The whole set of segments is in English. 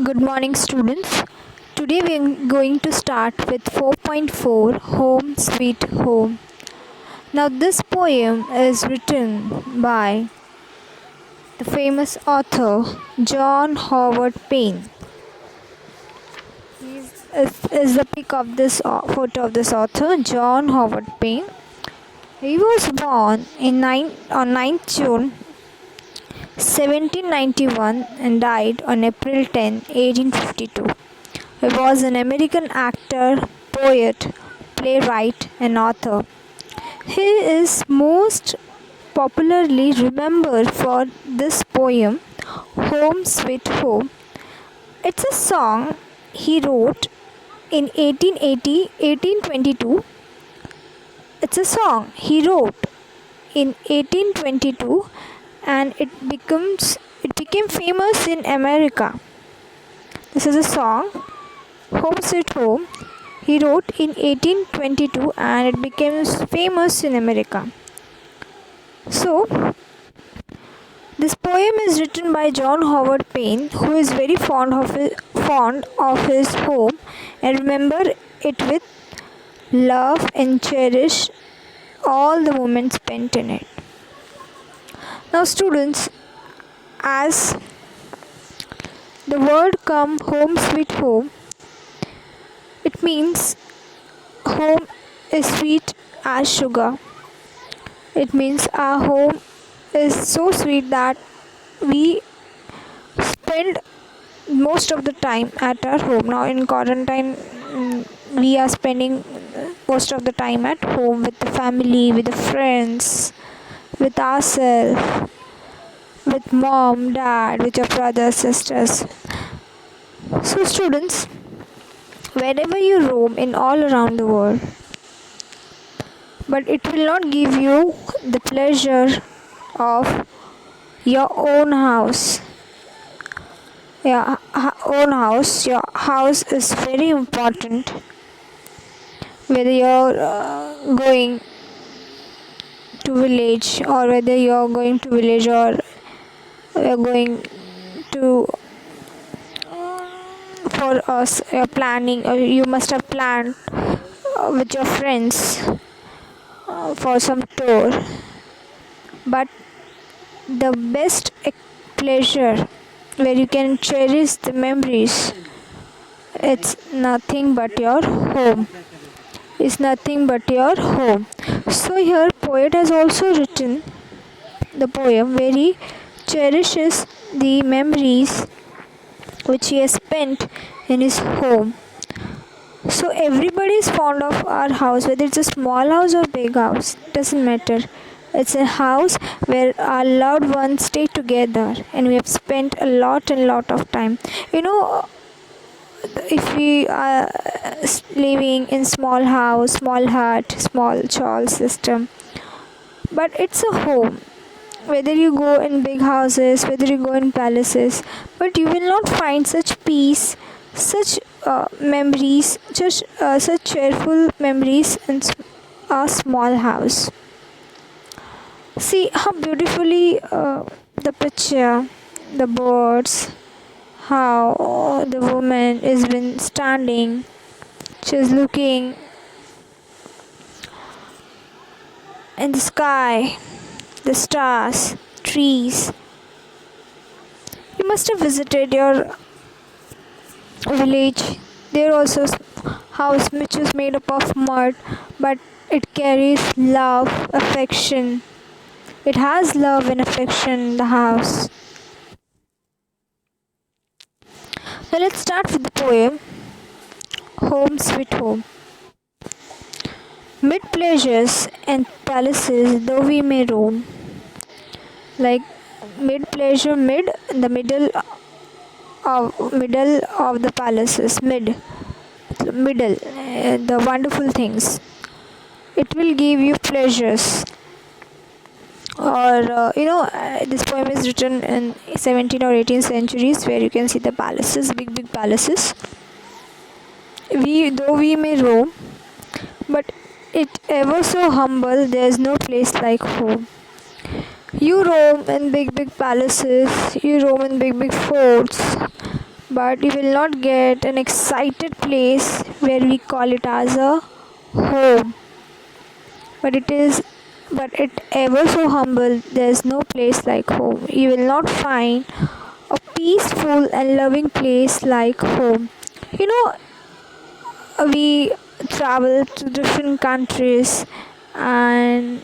Good morning, students. Today we are going to start with 4.4 Home Sweet Home. Now, this poem is written by the famous author John Howard Payne. Is the pic of this photo of this author, John Howard Payne. He was born on 9th June 1791 and died on April 10, 1852. He was an American actor, poet, playwright, and author. He is most popularly remembered for this poem, Home Sweet Home. It's a song he wrote in 1822. It's a song he wrote in 1822 and it became famous in America. This is a song, Home Sweet Home, he wrote in 1822 and it became famous in America. So, this poem is written by John Howard Payne, who is very fond of his home and remember it with love and cherish all the moments spent in it. Now, students, as the word come home sweet home, it means home is sweet as sugar. It means our home is so sweet that we spend most of the time at our home. Now in quarantine, we are spending most of the time at home with the family, with the friends, with ourselves, with mom, dad, with your brothers, sisters. So students, wherever you roam in all around the world, but it will not give you the pleasure of your own house. Your own house, your house is very important. Whether you're going to village or whether you're going to village or you're going to for us planning, or you must have planned with your friends for some tour, but the best pleasure where you can cherish the memories, it's nothing but your home. It's nothing but your home. So here poet has also written the poem where he cherishes the memories which he has spent in his home. So everybody is fond of our house, whether it's a small house or big house, doesn't matter. It's a house where our loved ones stay together and we have spent a lot of time. If we are living in small house, small hut, small chawl system, but it's a home. Whether you go in big houses, whether you go in palaces, but you will not find such peace, such memories, such cheerful memories in a small house. See how beautifully the picture, the birds, how the woman is been standing, she's looking in the sky, the stars, trees. You must have visited your village. There also house which is made up of mud, but it carries love, affection. It has love and affection in the house. Now let's start with the poem Home Sweet Home. Mid pleasures and palaces though we may roam, like mid pleasure, mid in the middle of the palaces, middle, the wonderful things. It will give you pleasures. Or this poem is written in 17th or 18th centuries, where you can see the palaces, big palaces. Though we may roam, but it ever so humble, there is no place like home. You roam in big palaces, you roam in big forts, but you will not get an excited place where we call it as a home. But it ever so humble. There's no place like home. You will not find a peaceful and loving place like home. You know, we travel to different countries, and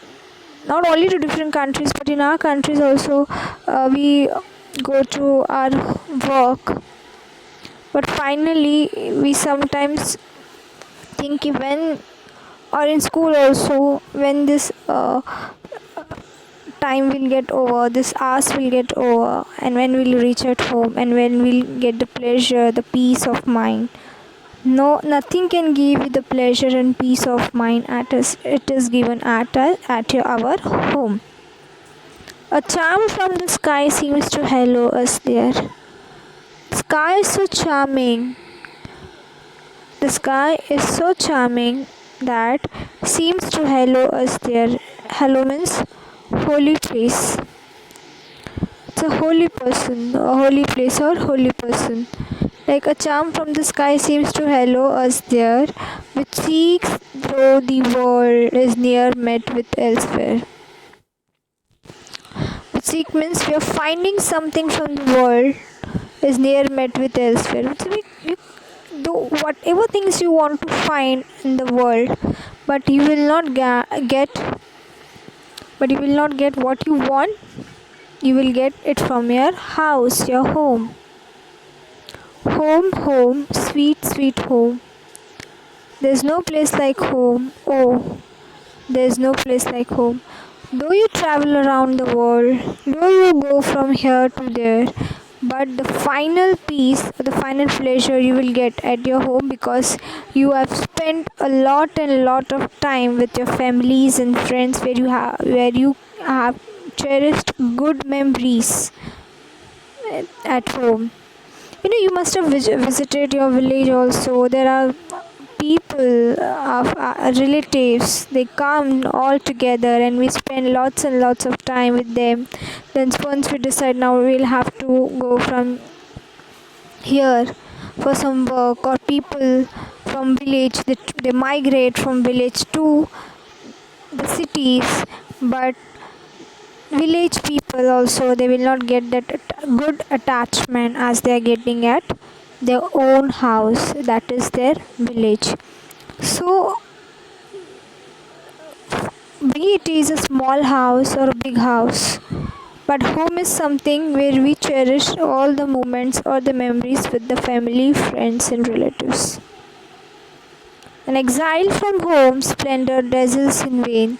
not only to different countries but in our countries also, we go to our work, but finally we sometimes think when, or in school also, when this time will get over, this hours will get over, and when we'll reach at home, and when we'll get the pleasure, the peace of mind. No, nothing can give you the pleasure and peace of mind as it is given our home. A charm from the sky seems to hello us there. Sky is so charming. The sky is so charming that seems to hello us there. Hello means holy place. It's a holy person, a holy place or holy person. Like a charm from the sky seems to hello us there, which seeks though the world is near met with elsewhere. Which seek means we are finding something from the world is near met with elsewhere. So you do whatever things you want to find in the world, but you will not get what you want. You will get it from your house, your home. Home, home, sweet, sweet home. There's no place like home. Oh, there's no place like home. Though you travel around the world, though you go from here to there, but the final peace, the final pleasure you will get at your home, because you have spent a lot and lot of time with your families and friends, where you have cherished good memories at home. You must have visited your village also. There are people of relatives, they come all together and we spend lots and lots of time with them. Then once we decide now we'll have to go from here for some work, or people from village, they migrate from village to the cities, but village people also, they will not get that good attachment as they are getting at their own house, that is their village. So be it is a small house or a big house, but home is something where we cherish all the moments or the memories with the family, friends and relatives. An exile from home, splendor dazzles in vain.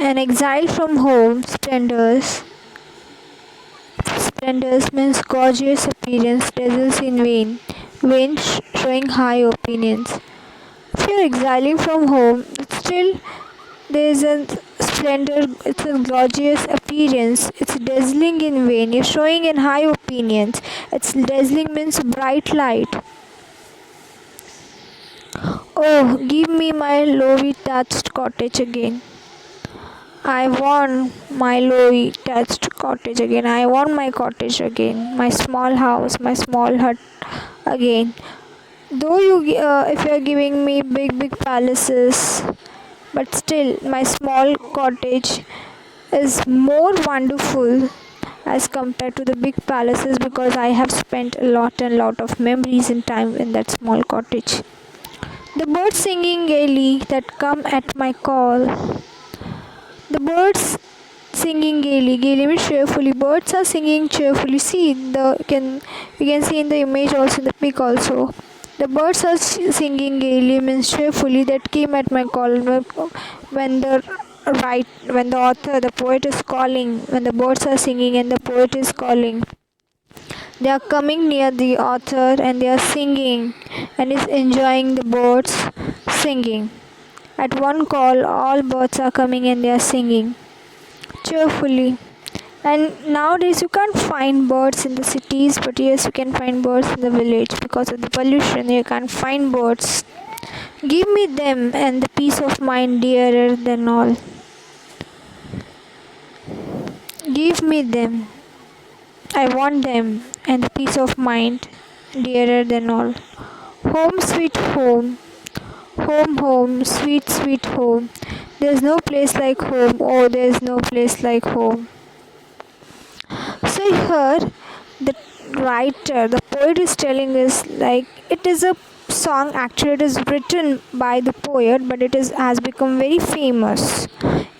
An exile from home, splendors means gorgeous appearance, dazzles in vain. Vain showing high opinions. If you're exiling from home, still there is a splendor, it's a gorgeous appearance, it's dazzling in vain. You're showing in high opinions. It's dazzling means bright light. Oh, give me my lowly thatched cottage again. I want my low thatched cottage again. I want my cottage again. My small house, my small hut again. Though if you are giving me big palaces, but still my small cottage is more wonderful as compared to the big palaces, because I have spent a lot of memories and time in that small cottage. The birds singing gaily that come at my call. The birds singing gaily means cheerfully. Birds are singing cheerfully. See, you can see in the image also, in the pic also. The birds are singing gaily means cheerfully that came at my call. When the author, the poet is calling, when the birds are singing and the poet is calling, they are coming near the author and they are singing and is enjoying the birds singing. At one call, all birds are coming and they are singing cheerfully. And nowadays you can't find birds in the cities, but yes, you can find birds in the village. Because of the pollution, you can't find birds. Give me them and the peace of mind dearer than all. Give me them. I want them and the peace of mind dearer than all. Home sweet home. Home, home, sweet, sweet home. There's no place like home. Oh, there's no place like home. So here, the writer, the poet is telling us like it is a song. Actually, it is written by the poet, but it is has become very famous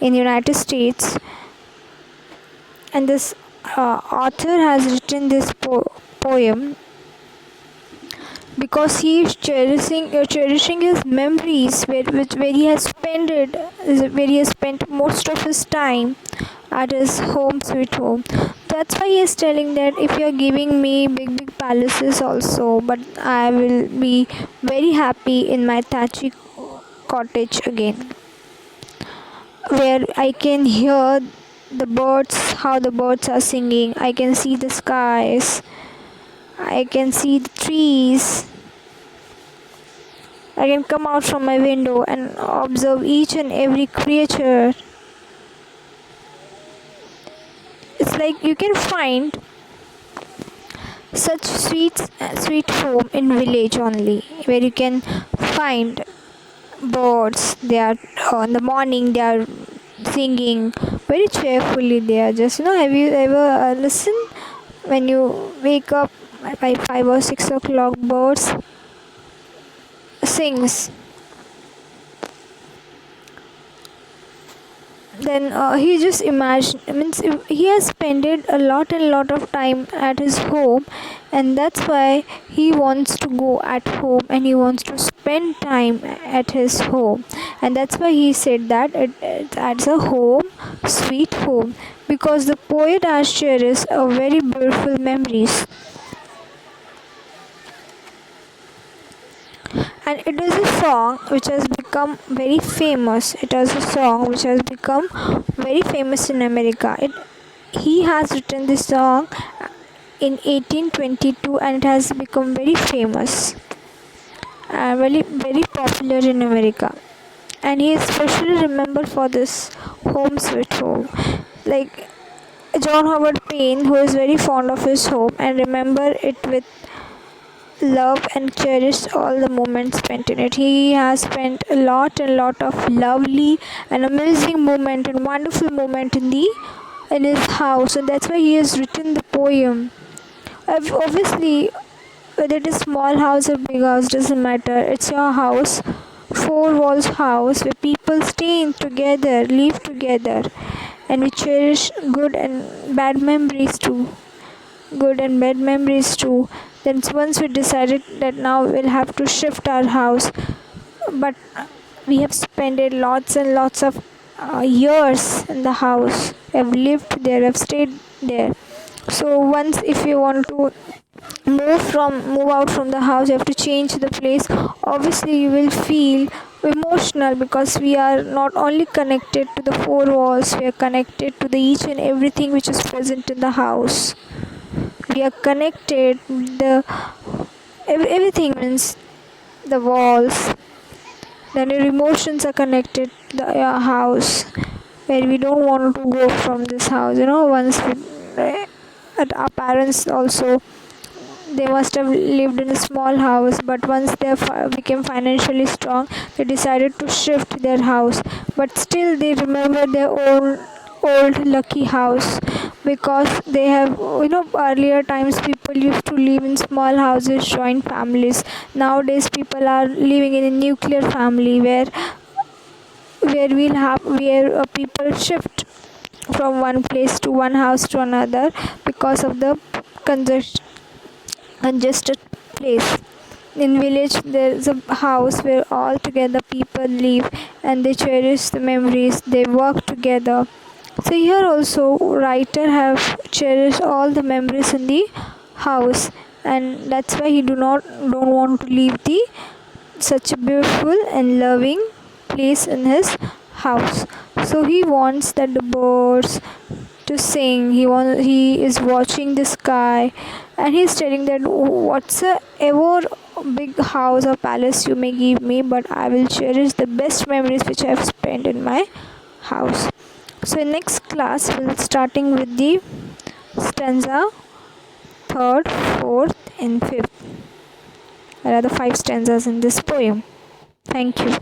in United States. And this author has written this poem because he is cherishing his memories where he has spent most of his time at his home sweet home. That's why he is telling that if you are giving me big palaces also, but I will be very happy in my thatchy cottage again, where I can hear the birds, how the birds are singing. I can see the skies, I can see the trees. I can come out from my window and observe each and every creature. It's like you can find such sweet home in village only, where you can find birds. They are in the morning. They are singing very cheerfully. They are just have you ever listened when you wake up by 5 or 6 o'clock? Birds sings. Then he just imagine means he has spent a lot of time at his home, and that's why he wants to go at home and he wants to spend time at his home, and that's why he said that it's a home sweet home, because the poet has cherished a very beautiful memories. And it is a song which has become very famous. It is a song which has become very famous in America. He has written this song in 1822 and it has become very famous and very popular in America. And he is especially remembered for this home sweet home. Like John Howard Payne, who is very fond of his home and remember it with love and cherished all the moments spent in it. He has spent a lot of lovely and amazing moment and wonderful moment in his house, and that's why he has written the poem. Obviously, whether it is small house or big house doesn't matter. It's your house, four walls house where people stay in together, live together, and we cherish good and bad memories too. Good and bad memories too. Then once we decided that now we'll have to shift our house, but we have spent lots and lots of years in the house. We have lived there, we have stayed there. So once if you want to move out from the house, you have to change the place. Obviously, you will feel emotional because we are not only connected to the four walls, we are connected to the each and everything which is present in the house. We are connected the everything means the walls, then your emotions are connected to your house, where we don't want to go from this house. Once our parents also, they must have lived in a small house, but once they became financially strong, they decided to shift their house, but still they remember their own old lucky house, because they have earlier times people used to live in small houses, joint families. Nowadays people are living in a nuclear family, where people shift from one place to one house to another because of the congested place. In village there is a house where all together people live and they cherish the memories, they work together. So here also writer have cherished all the memories in the house, and that's why he don't want to leave the such a beautiful and loving place in his house. So he wants that the birds to sing. He is watching the sky, and he's telling that whatsoever big house or palace you may give me, but I will cherish the best memories which I have spent in my house. So in next class we'll starting with the stanza third, fourth and fifth. There are the 5 stanzas in this poem. Thank you.